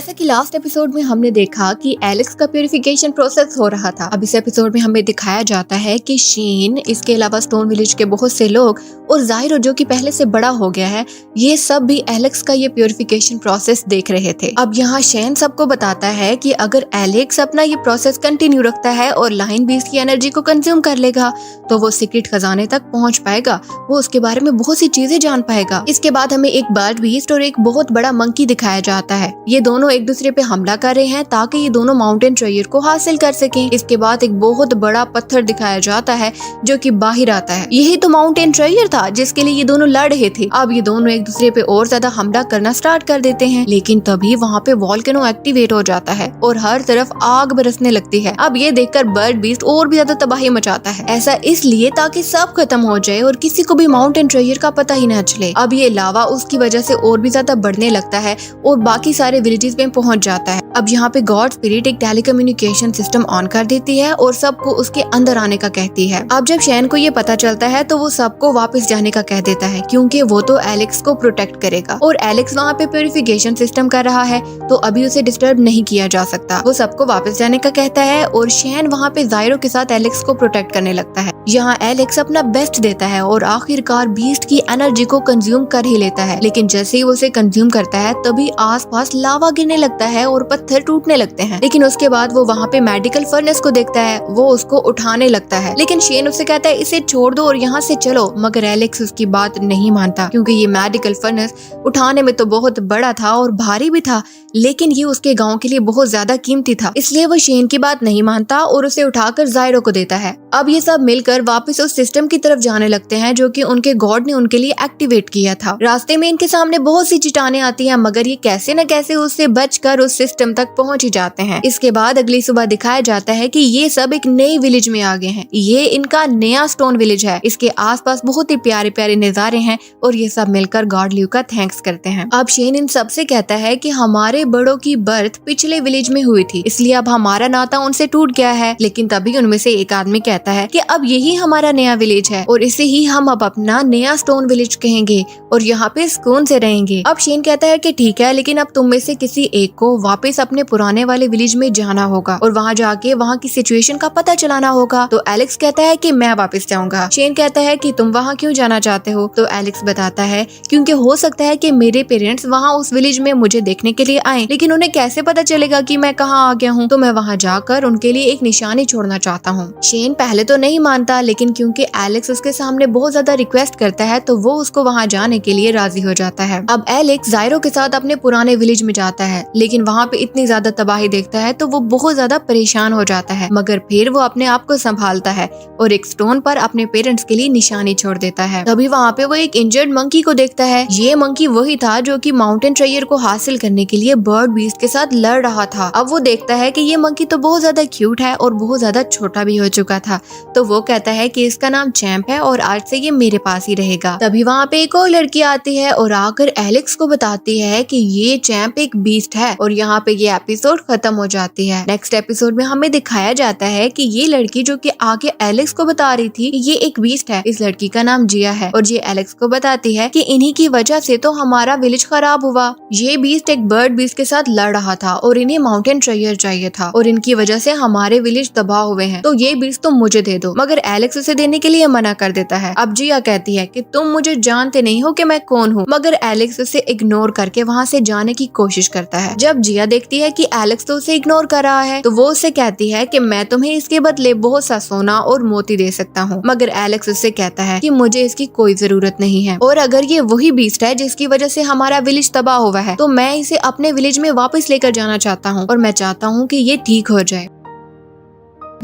जैसा कि last episode में हमने देखा कि एलेक्स का प्यूरिफिकेशन प्रोसेस हो रहा था। अब इस एपिसोड में हमें दिखाया जाता है कि शेन, इसके अलावा स्टोन विलेज के बहुत से लोग और जायरो जो कि पहले से बड़ा हो गया है, ये सब भी एलेक्स का ये प्यूरिफिकेशन प्रोसेस देख रहे थे। अब यहाँ शेन सबको बताता है कि अगर एलेक्स अपना ये प्रोसेस कंटिन्यू रखता है और लाइन बीस्ट की एनर्जी को कंज्यूम कर लेगा तो वो सीक्रेट खजाने तक पहुँच पाएगा, वो उसके बारे में बहुत सी चीजें जान पाएगा। इसके बाद हमें एक बर्ड बीस्ट और एक बहुत बड़ा मंकी दिखाया जाता है। ये दोनों एक दूसरे पे हमला कर रहे हैं ताकि ये दोनों माउंटेन ट्रेजर को हासिल कर सकें। इसके बाद एक बहुत बड़ा पत्थर दिखाया जाता है जो कि बाहर आता है। यही तो माउंटेन ट्रेजर था जिसके लिए ये दोनों लड़ रहे थे। अब ये दोनों एक दूसरे पे और ज्यादा हमला करना स्टार्ट कर देते हैं, लेकिन तभी वहाँ पे वोल्केनो एक्टिवेट हो जाता है और हर तरफ आग बरसने लगती है। अब ये देखकर बर्ड बीस्ट और भी ज्यादा तबाही मचाता है, ऐसा इसलिए ताकि सब खत्म हो जाए और किसी को भी माउंटेन ट्रेजर का पता ही न चले। अब ये लावा उसकी वजह से और भी ज्यादा बढ़ने लगता है और बाकी सारे विलेजेस में पहुंच जाता है। अब यहाँ पे गॉड स्पिरिट एक टेलीकम्युनिकेशन सिस्टम ऑन कर देती है और सबको उसके अंदर आने का कहती है। अब जब शेन को ये पता चलता है तो वो सबको वापस जाने का कह देता है, क्योंकि वो तो एलेक्स को प्रोटेक्ट करेगा और एलेक्स वहाँ पे प्यूरिफिकेशन सिस्टम कर रहा है तो अभी उसे डिस्टर्ब नहीं किया जा सकता। वो सबको वापस जाने का कहता है और शेन वहाँ पे जायरो के साथ एलेक्स को प्रोटेक्ट करने लगता है। यहाँ एलेक्स अपना बेस्ट देता है और आखिरकार बीस्ट की एनर्जी को कंज्यूम कर ही लेता है, लेकिन जैसे ही वो उसे कंज्यूम करता है तभी आसपास लावा गिरने लगता है और पत्थर टूटने लगते हैं। लेकिन उसके बाद वो वहाँ पे मेडिकल फर्नेस को देखता है, वो उसको उठाने लगता है, लेकिन शेन उससे कहता है इसे छोड़ दो और यहाँ से चलो। मगर एलेक्स उसकी बात नहीं मानता, क्योंकि ये मेडिकल फर्नेस उठाने में तो बहुत बड़ा था और भारी भी था, लेकिन ये उसके गाँव के लिए बहुत ज्यादा कीमती था, इसलिए वो शेन की बात नहीं मानता और उसे उठाकर जायरो को देता है। अब ये सब मिलकर वापस उस सिस्टम की तरफ जाने लगते हैं जो कि उनके गॉड ने उनके लिए एक्टिवेट किया था। रास्ते में इनके सामने बहुत सी चट्टानें आती हैं, मगर ये कैसे न कैसे उससे बचकर उस सिस्टम तक पहुंच ही जाते हैं। इसके बाद अगली सुबह दिखाया जाता है कि ये सब एक नए विलेज में आ गए हैं। ये इनका नया स्टोन विलेज है। इसके आसपास बहुत ही प्यारे प्यारे नजारे हैं और ये सब मिलकर गॉड ल्यू का थैंक्स करते हैं। अब शेन इन सब से कहता है कि हमारे बड़ों की बर्थ पिछले विलेज में हुई थी, इसलिए अब हमारा नाता उनसे टूट गया है। लेकिन तभी उनमें से एक आदमी कहता है कि अब यही हमारा नया विलेज है और इसे ही हम अब अपना नया स्टोन विलेज कहेंगे और यहाँ पे सुकून से रहेंगे। अब शेन कहता है कि ठीक है, लेकिन अब तुम में से किसी एक को वापस अपने पुराने वाले विलेज में जाना होगा और वहाँ जाके वहाँ की सिचुएशन का पता चलाना होगा। तो एलेक्स कहता है कि मैं वापस जाऊंगा। शेन कहता है कि तुम वहाँ क्यों जाना चाहते हो? तो एलेक्स बताता है क्योंकि हो सकता है कि मेरे पेरेंट्स वहाँ उस विलेज में मुझे देखने के लिए आए, लेकिन उन्हें कैसे पता चलेगा कि मैं कहाँ आ गया हूँ, तो मैं वहाँ जाकर उनके लिए एक निशानी छोड़ना चाहता हूँ। शेन पहले तो नहीं मानता, लेकिन क्योंकि एलेक्स उसके सामने बहुत ज्यादा रिक्वेस्ट करता है तो वो उसको वहाँ जाने के लिए राजी हो जाता है। अब एलेक्स जायरो के साथ अपने पुराने विलेज में जाता है, लेकिन वहाँ पे इतनी ज्यादा तबाही देखता है तो वो बहुत ज्यादा परेशान हो जाता है, मगर फिर वो अपने आप को संभालता है और एक स्टोन पर अपने पेरेंट्स के लिए निशानी छोड़ देता है। तभी वहाँ पे वो एक इंजर्ड मंकी को देखता है। ये मंकी वही था जो कि माउंटेन ट्रेजर को हासिल करने के लिए बर्ड बीस्ट के साथ लड़ रहा था। अब वो देखता है कि ये मंकी तो बहुत ज्यादा क्यूट है और बहुत ज्यादा छोटा भी हो चुका था, तो वो कहता है कि इसका नाम चैंप है और आज से ये मेरे पास ही रहेगा। तभी वहाँ पे एक और लड़की आती है और आकर एलेक्स को बताती है कि ये चैंप एक बीस्ट है और यहाँ पे ये एपिसोड खत्म हो जाती है। नेक्स्ट एपिसोड में हमें दिखाया जाता है कि ये लड़की जो कि आगे एलेक्स को बता रही थी ये एक बीस्ट है। इस लड़की का नाम जिया है और ये एलेक्स को बताती है कि इन्हीं की वजह से तो हमारा विलेज खराब हुआ। ये बीस्ट एक बर्ड बीस्ट के साथ लड़ रहा था और इन्हें माउंटेन ट्रेजर चाहिए था और इनकी वजह से हमारे विलेज तबाह हुए हैं, तो ये बीस्ट तो मुझे दे दो। मगर एलेक्स उसे देने के लिए मना कर देता है। अब जिया कहती है कि तुम मुझे जानते नहीं हो कि मैं कौन हूँ, मगर एलेक्स उसे इग्नोर करके वहाँ से जाने की कोशिश करता है। जब जिया देखती है कि एलेक्स तो उसे इग्नोर कर रहा है तो वो उससे कहती है कि मैं तुम्हें इसके बदले बहुत सा सोना और मोती दे सकता हूँ, मगर एलेक्स उससे कहता है कि मुझे इसकी कोई जरूरत नहीं है और अगर ये वही बीस्ट है जिसकी वजह से हमारा विलेज तबाह हुआ है तो मैं इसे अपने विलेज में वापस लेकर जाना चाहता हूँ और मैं चाहता हूँ कि ये ठीक हो जाए।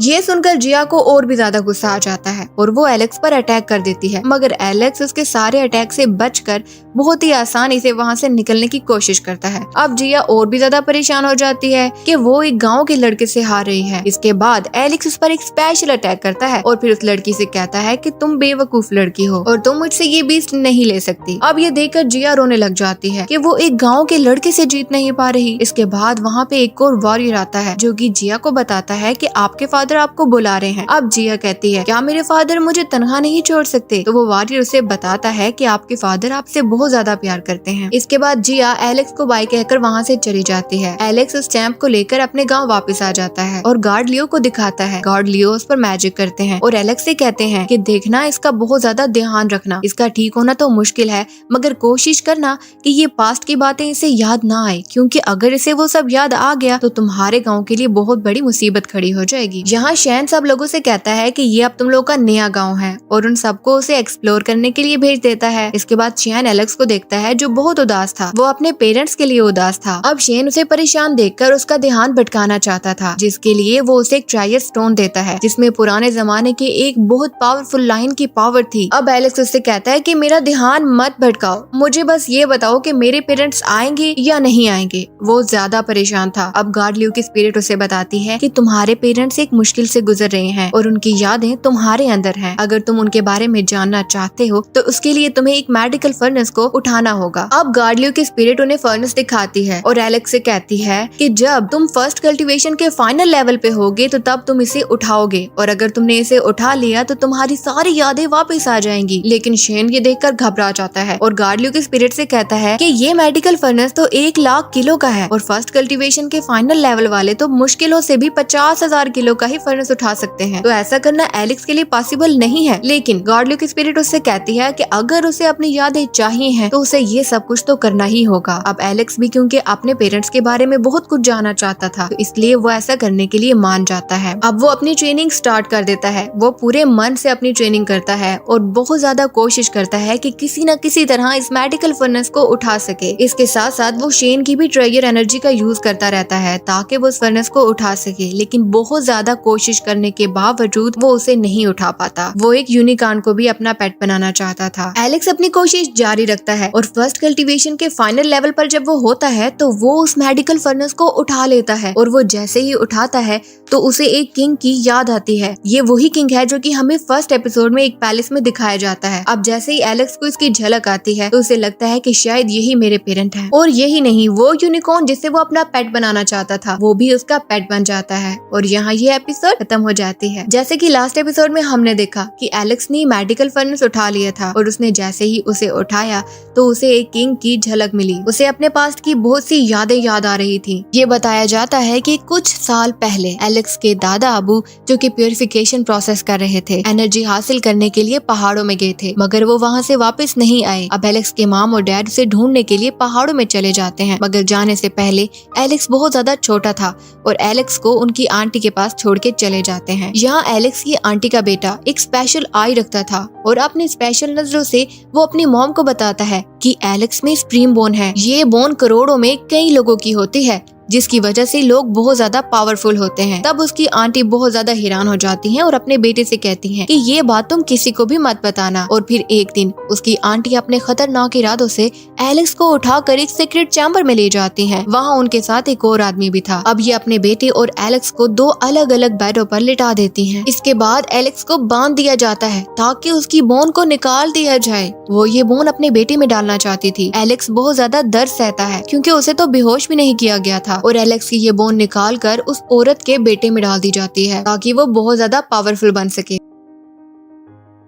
ये सुनकर जिया को और भी ज्यादा गुस्सा आ जाता है और वो एलेक्स पर अटैक कर देती है, मगर एलेक्स उसके सारे अटैक से बचकर बहुत ही आसानी से वहाँ से निकलने की कोशिश करता है। अब जिया और भी ज्यादा परेशान हो जाती है कि वो एक गांव के लड़के से हार रही है। इसके बाद एलेक्स उस पर एक स्पेशल अटैक करता है और फिर उस लड़की से कहता है कि तुम बेवकूफ लड़की हो और तुम मुझसे ये बीस्ट नहीं ले सकती। अब ये देखकर जिया रोने लग जाती है कि वो एक गाँव के लड़के से जीत नहीं पा रही। इसके बाद वहाँ पे एक और वॉरियर आता है जो कि जिया को बताता है कि आपके फादर फादर आपको बुला रहे हैं। अब जिया कहती है क्या मेरे फादर मुझे तनहा नहीं छोड़ सकते? तो वो वॉरियर उसे बताता है कि आपके फादर आपसे बहुत ज्यादा प्यार करते हैं। इसके बाद जिया एलेक्स को बाय कहकर वहाँ से चली जाती है। एलेक्स उस स्टैम्प को लेकर अपने गाँव वापस आ जाता है और गार्ड लियो को दिखाता है। गार्ड लियो उस पर मैजिक करते हैं और एलेक्स से कहते हैं कि देखना इसका बहुत ज्यादा ध्यान रखना, इसका ठीक होना तो मुश्किल है मगर कोशिश करना कि ये पास्ट की बातें इसे याद ना आए, क्योंकि अगर इसे वो सब याद आ गया तो तुम्हारे गांव के लिए बहुत बड़ी मुसीबत खड़ी हो जाएगी। यहाँ शैन सब लोगों से कहता है कि ये अब तुम लोगों का नया गांव है और उन सबको उसे एक्सप्लोर करने के लिए भेज देता है। इसके बाद शैन एलेक्स को देखता है जो बहुत उदास था, वो अपने पेरेंट्स के लिए उदास था। अब शैन उसे परेशान देखकर उसका ध्यान भटकाना चाहता था, जिसके लिए वो उसे एक ट्रायर स्टोन देता है जिसमें पुराने जमाने के एक बहुत पावरफुल लाइन की पावर थी। अब एलेक्स उससे कहता है कि मेरा ध्यान मत भटकाओ, मुझे बस ये बताओ कि मेरे पेरेंट्स आएंगे या नहीं आएंगे। वो ज्यादा परेशान था। अब गार्ड लियो की स्पिरिट उसे बताती है कि तुम्हारे पेरेंट्स एक मुश्किल से गुजर रहे हैं और उनकी यादें तुम्हारे अंदर हैं। अगर तुम उनके बारे में जानना चाहते हो तो उसके लिए तुम्हें एक मेडिकल फर्नेस को उठाना होगा। अब गार्ड लियो की स्पिरिट उन्हें फर्नेस दिखाती है और एलेक्स से कहती है कि जब तुम फर्स्ट कल्टीवेशन के फाइनल लेवल पे होगे तो तब तुम इसे उठाओगे और अगर तुमने इसे उठा लिया तो तुम्हारी सारी यादें वापस आ जाएंगी। लेकिन शेन ये देखकर घबरा जाता है और गार्ड लियो की स्पिरिट से कहता है कि ये मेडिकल फर्नेस तो 1,00,000 किलो का है और फर्स्ट कल्टीवेशन के फाइनल लेवल वाले तो मुश्किलों से भी 50,000 किलो का ही फर्नेस उठा सकते हैं, तो ऐसा करना एलेक्स के लिए पॉसिबल नहीं है। लेकिन गार्ड लियो की स्पिरिट उससे कहती है कि अगर उसे अपनी यादें चाहिए हैं तो उसे ये सब कुछ तो करना ही होगा। अब एलेक्स भी क्योंकि अपने पेरेंट्स के बारे में बहुत कुछ जानना चाहता था, तो इसलिए वो ऐसा करने के लिए मान जाता है। अब वो अपनी ट्रेनिंग स्टार्ट कर देता है। वो पूरे मन से अपनी ट्रेनिंग करता है और बहुत ज्यादा कोशिश करता है कि किसी न किसी तरह इस मेडिकल फर्नेस को उठा सके। इसके साथ साथ वो शेन की भी ट्रायर एनर्जी का यूज करता रहता है ताकि वो उस फर्नेस को उठा सके, लेकिन बहुत ज्यादा कोशिश करने के बावजूद वो उसे नहीं उठा पाता। वो एक यूनिकॉर्न को भी अपना पेट बनाना चाहता था। एलेक्स अपनी कोशिश जारी रखता है और फर्स्ट कल्टीवेशन के फाइनल लेवल पर जब वो होता है तो वो उस मेडिकल फर्नेस को उठा लेता है और वो जैसे ही उठाता है तो उसे एक किंग की याद आती है। ये वही किंग है जो कि हमें फर्स्ट एपिसोड में एक पैलेस में दिखाया जाता है। अब जैसे ही एलेक्स को इसकी झलक आती है तो उसे लगता है कि शायद यही मेरे पेरेंट हैं। और यही नहीं, वो यूनिकॉर्न जिसे वो अपना पेट बनाना चाहता था वो भी उसका पेट बन जाता है और यहाँ ये एपिसोड खत्म हो जाती है। जैसे कि लास्ट एपिसोड में हमने देखा कि एलेक्स ने मेडिकल फर्नेस उठा लिया था और उसने जैसे ही उसे उठाया तो उसे एक किंग की झलक मिली। उसे अपने पास्ट की बहुत सी यादें याद आ रही थी। ये बताया जाता है कि कुछ साल पहले एलेक्स के दादा अबू जो कि प्यूरिफिकेशन प्रोसेस कर रहे थे, एनर्जी हासिल करने के लिए पहाड़ों में गए थे, मगर वो वहाँ से वापस नहीं आए। अब एलेक्स के माम और डैड उसे ढूंढने के लिए पहाड़ों में चले जाते हैं, मगर जाने से पहले एलेक्स बहुत ज्यादा छोटा था और एलेक्स को उनकी आंटी के पास छोड़ के चले जाते हैं। यहाँ एलेक्स की आंटी का बेटा एक स्पेशल आई रखता था और अपनी स्पेशल नजरों से वो अपनी मॉम को बताता है कि एलेक्स में स्प्रीम बोन है। ये बोन करोड़ों में कई लोगों की होती है जिसकी वजह से लोग बहुत ज्यादा पावरफुल होते हैं। तब उसकी आंटी बहुत ज्यादा हैरान हो जाती हैं और अपने बेटे से कहती हैं कि ये बात तुम किसी को भी मत बताना। और फिर एक दिन उसकी आंटी अपने खतरनाक इरादों से एलेक्स को उठाकर एक सीक्रेट चैम्बर में ले जाती हैं। वहाँ उनके साथ एक और आदमी भी था। अब ये अपने बेटे और एलेक्स को दो अलग अलग बेडों पर लिटा देती हैं। इसके बाद एलेक्स को बांध दिया जाता है ताकि उसकी बोन को निकाल दिया जाए। वो ये बोन अपने बेटे में डालना चाहती थी। एलेक्स बहुत ज्यादा दर्द सहता है क्योंकि उसे तो बेहोश भी नहीं किया गया था और एलेक्स की ये बोन निकाल कर उस औरत के बेटे में डाल दी जाती है ताकि वो बहुत ज्यादा पावरफुल बन सके।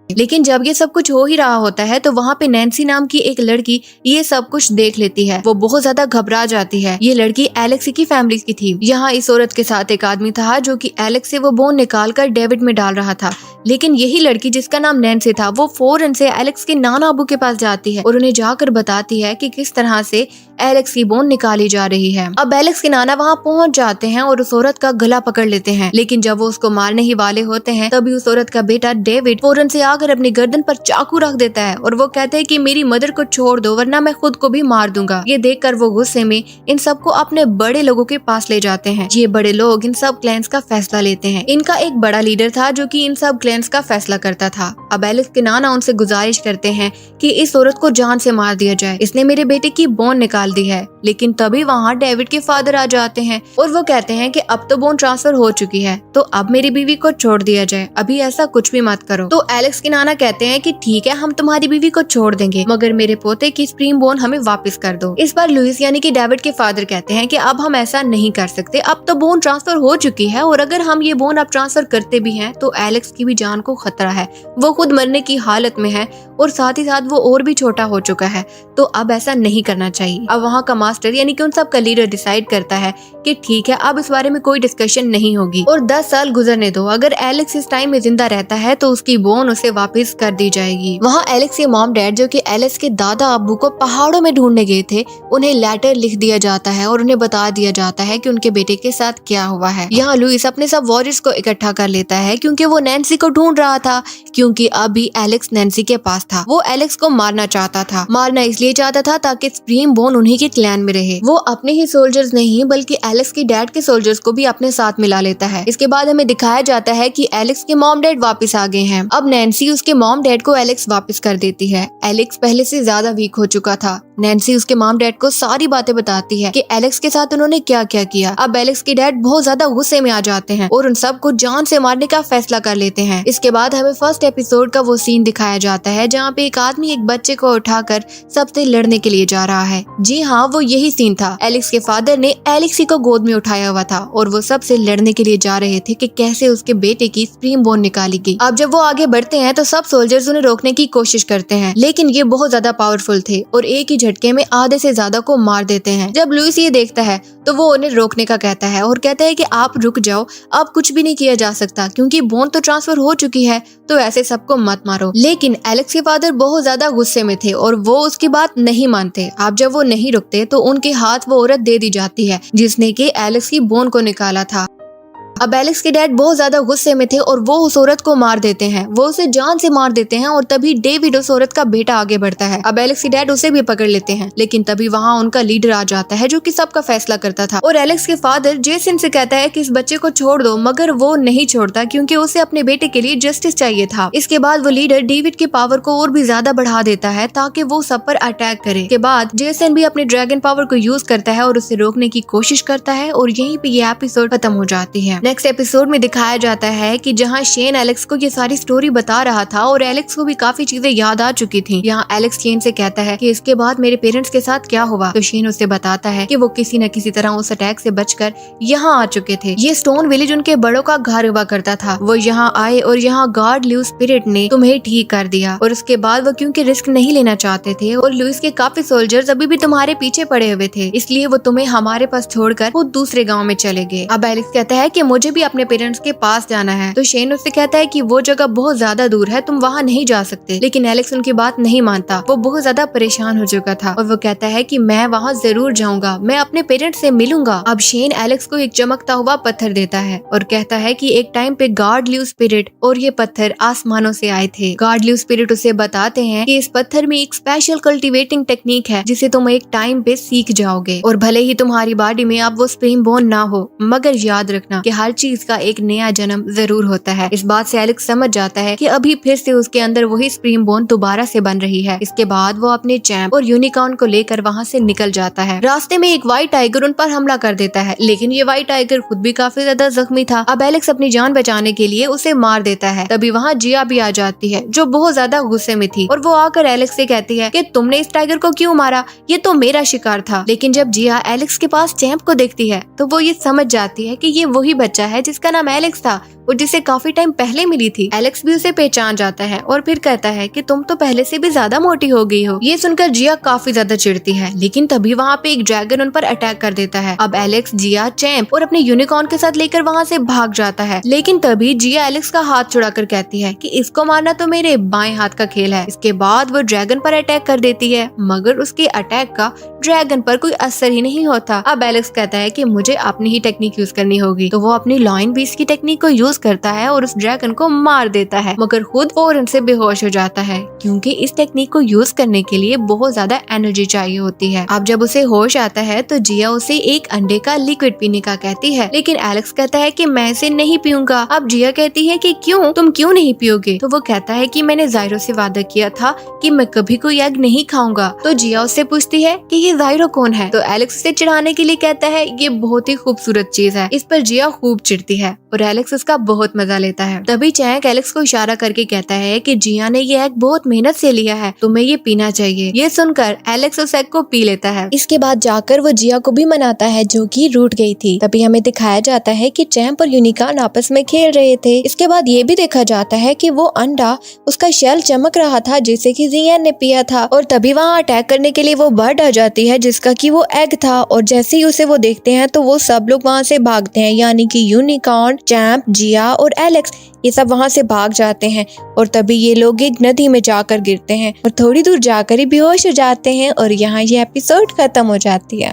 लेकिन जब ये सब कुछ हो ही रहा होता है तो वहाँ पे नैन्सी नाम की एक लड़की ये सब कुछ देख लेती है। वो बहुत ज्यादा घबरा जाती है। ये लड़की एलेक्स की फैमिली की थी। यहाँ इस औरत के साथ एक आदमी था जो कि एलेक्स से वो बोन निकाल कर डेविड में डाल रहा था। लेकिन यही लड़की जिसका नाम नैन्सी था वो फौरन से एलेक्स के नाना अबू के पास जाती है और उन्हें जाकर बताती है कि किस तरह से एलेक्स की बोन निकाली जा रही है। अब एलेक्स के नाना वहाँ पहुँच जाते हैं और उस औरत का गला पकड़ लेते हैं। लेकिन जब वो उसको मारने ही वाले होते हैं तभी उस औरत का बेटा डेविड फौरन से आकर अपनी गर्दन पर चाकू रख देता है और वो कहते हैं कि मेरी मदर को छोड़ दो वरना मैं खुद को भी मार दूंगा। ये देखकर वो गुस्से में इन सबको अपने बड़े लोगों के पास ले जाते हैं। ये बड़े लोग इन सब क्लैंस का फैसला लेते हैं। इनका एक बड़ा लीडर था जो कि इन सब क्लैंस का फैसला करता था। अब एलेक्स के नाना उनसे गुजारिश करते हैं कि इस औरत को जान से मार दिया जाए, इसने मेरे बेटे की बोन निकाल डाल दी है। लेकिन तभी वहाँ डेविड के फादर आ जाते हैं और वो कहते हैं कि अब तो बोन ट्रांसफर हो चुकी है, तो अब मेरी बीवी को छोड़ दिया जाए, अभी ऐसा कुछ भी मत करो। तो एलेक्स के नाना कहते हैं कि ठीक है, हम तुम्हारी बीवी को छोड़ देंगे, मगर मेरे पोते की स्प्रीम बोन हमें वापस कर दो। इस बार लुइस यानी कि डेविड के फादर कहते हैं कि अब हम ऐसा नहीं कर सकते, अब तो बोन ट्रांसफर हो चुकी है और अगर हम ये बोन अब ट्रांसफर करते भी हैं तो एलेक्स की भी जान को खतरा है, वो खुद मरने की हालत में है और साथ ही साथ वो और भी छोटा हो चुका है, तो अब ऐसा नहीं करना चाहिए। अब वहाँ का मास्टर यानी कि उन सब का लीडर डिसाइड करता है कि ठीक है, अब इस बारे में कोई डिस्कशन नहीं होगी और 10 साल गुजरने दो, अगर एलेक्स इस टाइम में जिंदा रहता है तो उसकी बोन उसे वापस कर दी जाएगी। वहाँ एलेक्स के मॉम डैड जो कि एलेक्स के दादा अब्बू को पहाड़ों में ढूंढने गए थे, उन्हें लेटर लिख दिया जाता है और उन्हें बता दिया जाता है कि उनके बेटे के साथ क्या हुआ है। यहाँ लुइस अपने सब वॉरियर्स को इकट्ठा कर लेता है क्योंकि वो नैन्सी को ढूंढ रहा था, क्योंकि अभी एलेक्स नैन्सी के पास था। वो एलेक्स को मारना चाहता था, मारना इसलिए चाहता था ताकि स्प्रीम बोन उन्हीं के क्लैन में रहे। वो अपने ही सोल्जर्स नहीं बल्कि एलेक्स के डैड के सोल्जर्स को भी अपने साथ मिला लेता है। इसके बाद हमें दिखाया जाता है कि एलेक्स के मॉम डैड वापस आ गए हैं। अब नैन्सी उसके मॉम डैड को एलेक्स वापस कर देती है। एलेक्स पहले से ज्यादा वीक हो चुका था। नैन्सी उसके मॉम डैड को सारी बातें बताती है कि एलेक्स के साथ उन्होंने क्या क्या किया। अब एलेक्स के डैड बहुत ज्यादा गुस्से में आ जाते हैं और उन सबको जान से मारने का फैसला कर लेते हैं। इसके बाद हमें फर्स्ट एपिसोड का वो सीन दिखाया जाता है जहाँ पे एक आदमी एक बच्चे को उठाकर सबसे लड़ने के लिए जा रहा है। जी हाँ, वो यही सीन था। एलेक्स के फादर ने एलेक्सी को गोद में उठाया हुआ था और वो सबसे लड़ने के लिए जा रहे थे कि कैसे उसके बेटे की स्प्रीम बोन निकाली गई। अब जब वो आगे बढ़ते हैं तो सब सोल्जर्स उन्हें रोकने की कोशिश करते हैं, लेकिन ये बहुत ज्यादा पावरफुल थे और एक ही झटके में आधे से ज्यादा को मार देते हैं। जब लुइस ये देखता है तो वो उन्हें रोकने का कहता है और कहता है कि आप रुक जाओ, अब कुछ भी नहीं किया जा सकता क्योंकि बोन तो ट्रांसफर हो चुकी है, तो ऐसे सबको मत मारो। लेकिन एलेक्स के फादर बहुत ज्यादा गुस्से में थे और वो उसकी बात नहीं मानते। अब जब वो नहीं रुकते तो उनके हाथ वो औरत दे दी जाती है जिसने कि एलेक्स की बोन को निकाला था। अब एलेक्स के डैड बहुत ज्यादा गुस्से में थे और वो उस औरत को मार देते हैं, वो उसे जान से मार देते हैं और तभी डेविड उस औरत का बेटा आगे बढ़ता है। अब एलेक्स के डैड उसे भी पकड़ लेते हैं, लेकिन तभी वहाँ उनका लीडर आ जाता है जो कि सबका फैसला करता था और एलेक्स के फादर जेसन से कहता है कि इस बच्चे को छोड़ दो, मगर वो नहीं छोड़ता क्योंकि उसे अपने बेटे के लिए जस्टिस चाहिए था। इसके बाद वो लीडर डेविड की पावर को और भी ज्यादा बढ़ा देता है ताकि वो सब पर अटैक करे। के बाद जेसन भी अपने ड्रैगन पावर को यूज करता है और उसे रोकने की कोशिश करता है और यहीं पे ये एपिसोड खत्म हो जाती है। नेक्स्ट एपिसोड में दिखाया जाता है कि जहां शेन एलेक्स को ये सारी स्टोरी बता रहा था और एलेक्स को भी काफी चीजें याद आ चुकी थी। यहाँ एलेक्स शेन से कहता है कि इसके बाद मेरे पेरेंट्स के साथ क्या हुआ, तो शेन उसे बताता है कि वो किसी न किसी तरह उस अटैक से बचकर यहाँ आ चुके थे। ये स्टोन विलेज उनके बड़ों का घर हुआ करता था। वो यहाँ आए और यहाँ गॉड लुइस स्पिरिट ने तुम्हें ठीक कर दिया और उसके बाद वो क्योंकि रिस्क नहीं लेना चाहते थे और लुइस के काफी सोल्जर्स अभी भी तुम्हारे पीछे पड़े हुए थे, इसलिए वो तुम्हें हमारे पास छोड़कर वो दूसरे गाँव में चले गए। अब एलेक्स कहता है कि मुझे भी अपने पेरेंट्स के पास जाना है, तो शेन उससे कहता है कि वो जगह बहुत ज्यादा दूर है, तुम वहाँ नहीं जा सकते। लेकिन एलेक्स उनकी बात नहीं मानता, वो बहुत ज्यादा परेशान हो चुका था और वो कहता है कि मैं वहाँ जरूर जाऊंगा, मैं अपने पेरेंट्स से मिलूंगा। अब शेन एलेक्स को एक चमकता हुआ पत्थर देता है और कहता है कि एक टाइम पे गॉड लुइस स्पिरिट और ये पत्थर आसमानों से आए थे। गॉड लुइस स्पिरिट उसे बताते हैं कि इस पत्थर में एक स्पेशल कल्टीवेटिंग टेक्निक है जिसे तुम एक टाइम पे सीख जाओगे और भले ही तुम्हारी बॉडी में अब वो स्प्रीम बोन ना हो, मगर याद रखना कि हर चीज का एक नया जन्म जरूर होता है। इस बात से एलेक्स समझ जाता है कि अभी फिर से उसके अंदर वही स्प्रीम बोन दोबारा से बन रही है। इसके बाद वो अपने चैंप और यूनिकॉर्न को लेकर वहाँ से निकल जाता है। रास्ते में एक व्हाइट टाइगर उन पर हमला कर देता है, लेकिन ये व्हाइट टाइगर खुद भी काफी ज्यादा जख्मी था। अब एलेक्स अपनी जान बचाने के लिए उसे मार देता है। तभी वहाँ जिया भी आ जाती है जो बहुत ज्यादा गुस्से में थी और वो आकर एलेक्स से कहती है कि तुमने इस टाइगर को क्यों मारा, ये तो मेरा शिकार था। लेकिन जब जिया एलेक्स के पास चैंप को देखती है तो वो ये समझ जाती है कि ये वही बच्चा है जिसका नाम एलेक्स था और जिसे काफी टाइम पहले मिली थी। एलेक्स भी उसे पहचान जाता है और फिर कहता है कि तुम तो पहले से भी ज्यादा मोटी हो गई हो। ये सुनकर जिया काफी ज्यादा चिढ़ती है, लेकिन तभी वहाँ पे एक ड्रैगन उन पर अटैक कर देता है। अब एलेक्स जिया चैंप और अपने यूनिकॉर्न के साथ लेकर वहाँ से भाग जाता है, लेकिन तभी जिया एलेक्स का हाथ छुड़ाकर कहती है कि इसको मारना तो मेरे बाएं हाथ का खेल है। इसके बाद वो ड्रैगन पर अटैक कर देती है, मगर उसके अटैक का ड्रैगन पर कोई असर ही नहीं होता। अब एलेक्स कहता है कि मुझे अपनी ही टेक्निक यूज करनी होगी, तो वो अपनी लॉइन बीस्ट की टेक्निक को यूज करता है और उस ड्रैगन को मार देता है, मगर खुद फौरन से बेहोश हो जाता है क्योंकि इस टेक्निक को यूज करने के लिए बहुत ज्यादा एनर्जी चाहिए होती है। अब जब उसे होश आता है तो जिया उसे एक अंडे का लिक्विड पीने का कहती है, लेकिन एलेक्स कहता है कि मैं इसे नहीं पीऊंगा। अब जिया कहती है कि क्यों, तुम क्यों नहीं पियोगे? तो वो कहता है कि मैंने जायरो से वादा किया था कि मैं कभी कोई एग नहीं खाऊंगा। तो जिया उससे पूछती है कि ये जायरो कौन है? तो एलेक्स उसे चिढ़ाने के लिए कहता है ये बहुत ही खूबसूरत चीज है। इस पर जिया खूब चिढ़ती है और एलेक्स उसका बहुत मजा लेता है। तभी चैंक एलेक्स को इशारा करके कहता है कि जिया ने ये एग बहुत मेहनत से लिया है, तुम्हें ये पीना चाहिए। ये सुनकर एलेक्स उस एग को पी लेता है। इसके बाद जाकर वो जिया को भी मनाता है जो कि रूठ गई थी। तभी हमें दिखाया जाता है कि चैंप और यूनिकॉर्न आपस में खेल रहे थे। इसके बाद ये भी देखा जाता है कि वो अंडा, उसका शेल चमक रहा था जिसे कि जियान ने पिया था, और तभी वहाँ अटैक करने के लिए वो बर्ड आ जाती है जिसका कि वो एग था, और जैसे ही उसे वो देखते हैं तो वो सब लोग वहाँ से भागते हैं, यानी कि यूनिकॉर्न, चैंप, जिया और एलेक्स ये सब वहाँ से भाग जाते हैं। और तभी ये लोग एक नदी में जाकर गिरते हैं और थोड़ी दूर जाकर ही बेहोश हो जाते हैं और यहाँ ये एपिसोड खत्म हो जाती है।